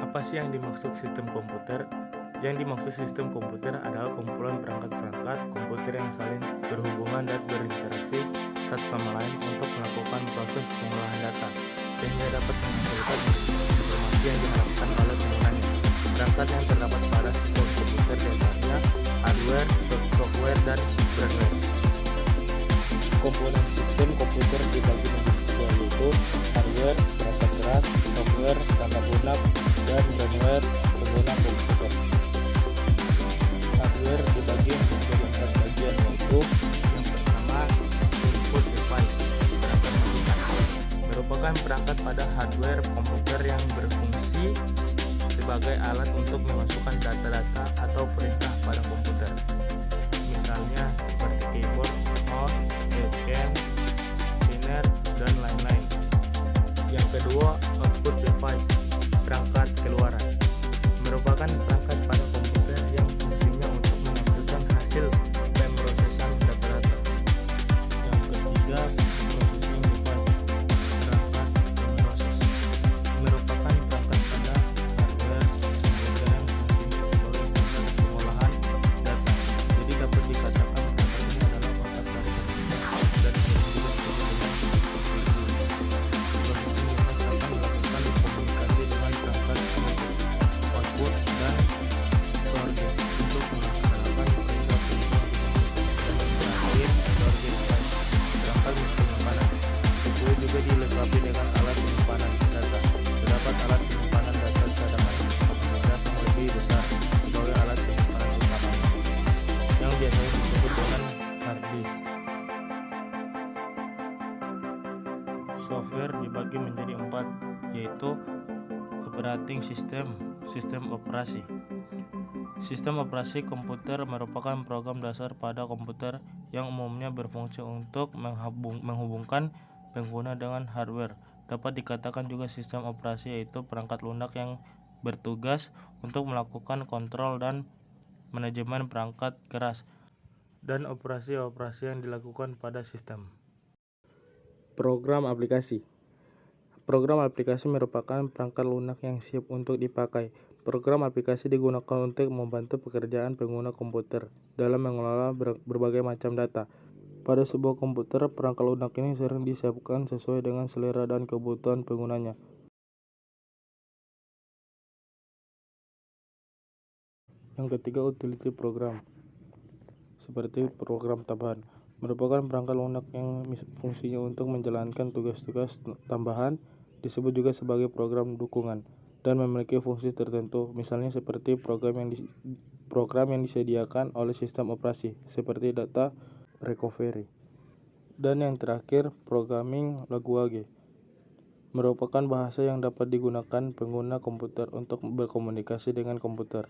Apa sih yang dimaksud sistem komputer? Yang dimaksud sistem komputer adalah kumpulan perangkat-perangkat komputer yang saling berhubungan dan berinteraksi satu sama lain untuk melakukan proses pengolahan data, sehingga dapat menghasilkan informasi yang diharapkan oleh penggunanya. Perangkat yang terdapat pada sistem komputer diantaranya hardware, software, dan firmware. Komponen sistem komputer dibagi menjadi dua, yaitu hardware, perangkat keras, software, perangkat lunak, dan firmware pengguna komputer. Hardware dibagi menjadi 4 bagian, yaitu yang pertama input device, perangkat majikan, merupakan perangkat pada hardware komputer yang berfungsi sebagai alat untuk memasukkan data-data atau perintah pada komputer, misalnya seperti keyboard, mouse, webcam, spinner, dan lain-lain. Yang kedua, output device, perangkat keluaran, merupakan perangkat pada komputer yang fungsinya untuk menampilkan hasil pemrosesan data-data. Yang ketiga, processing device, perangkat pemroses, merupakan perangkat pada hardware komputer yang fungsinya sebagai pusat pengolahan data. Jadi dapat dikatakan perangkat ini adalah otak dari komputer dan sehingga kemudian komunikasi dengan perangkat output dan storage untuk melaksanakan perintah terakhir storage device, perangkat penyimpanan. Itu juga dilengkapi dengan alat penyimpanan data. Terdapat alat penyimpanan data cadangan kapasitas yang lebih besar sebagai alat penyimpanan utama, yang biasanya disebut dengan hard disk. Software dibagi menjadi 4, yaitu operating system, sistem operasi. Sistem operasi komputer merupakan program dasar pada komputer yang umumnya berfungsi untuk menghubungkan pengguna dengan hardware. Dapat dikatakan juga sistem operasi yaitu perangkat lunak yang bertugas untuk melakukan kontrol dan manajemen perangkat keras dan operasi-operasi yang dilakukan pada sistem. Program aplikasi. Program aplikasi merupakan perangkat lunak yang siap untuk dipakai. Program aplikasi digunakan untuk membantu pekerjaan pengguna komputer dalam mengelola berbagai macam data. Pada sebuah komputer, perangkat lunak ini sering disiapkan sesuai dengan selera dan kebutuhan penggunanya. Yang ketiga, utility program, seperti program tambahan, merupakan perangkat lunak yang fungsinya untuk menjalankan tugas-tugas tambahan, disebut juga sebagai program dukungan, dan memiliki fungsi tertentu, misalnya seperti program yang disediakan oleh sistem operasi, seperti data recovery. Dan yang terakhir, programming language, merupakan bahasa yang dapat digunakan pengguna komputer untuk berkomunikasi dengan komputer.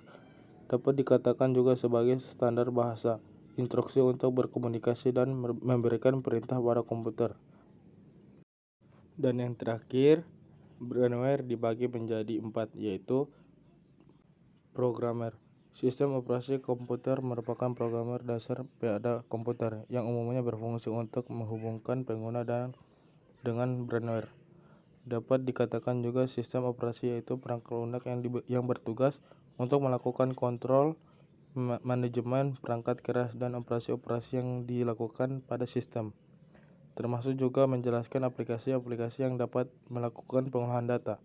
Dapat dikatakan juga sebagai standar bahasa, instruksi untuk berkomunikasi dan memberikan perintah pada komputer. Dan yang terakhir, firmware dibagi menjadi 4, yaitu programmer. Sistem operasi komputer merupakan programmer dasar pada komputer yang umumnya berfungsi untuk menghubungkan pengguna dengan firmware. Dapat dikatakan juga sistem operasi yaitu perangkat lunak yang bertugas untuk melakukan kontrol, manajemen perangkat keras dan operasi-operasi yang dilakukan pada sistem, termasuk juga menjelaskan aplikasi-aplikasi yang dapat melakukan pengolahan data.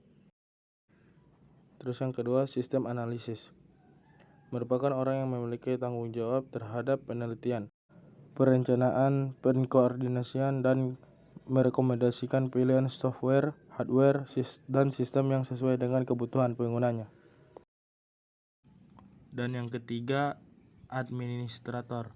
Terus yang kedua, sistem analisis, merupakan orang yang memiliki tanggung jawab terhadap penelitian, perencanaan, pengkoordinasian, dan merekomendasikan pilihan software, hardware, dan sistem yang sesuai dengan kebutuhan penggunanya. Dan yang ketiga, administrator,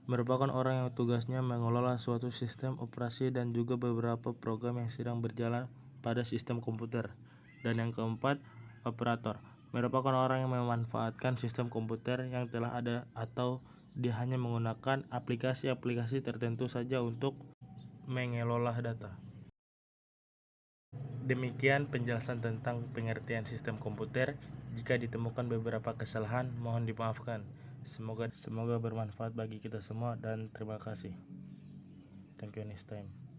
merupakan orang yang tugasnya mengelola suatu sistem operasi dan juga beberapa program yang sedang berjalan pada sistem komputer. Dan yang keempat, operator, merupakan orang yang memanfaatkan sistem komputer yang telah ada atau dia hanya menggunakan aplikasi-aplikasi tertentu saja untuk mengelola data. Demikian penjelasan tentang pengertian sistem komputer. Jika ditemukan beberapa kesalahan, mohon dimaafkan. Semoga bermanfaat bagi kita semua dan terima kasih. Thank you next time.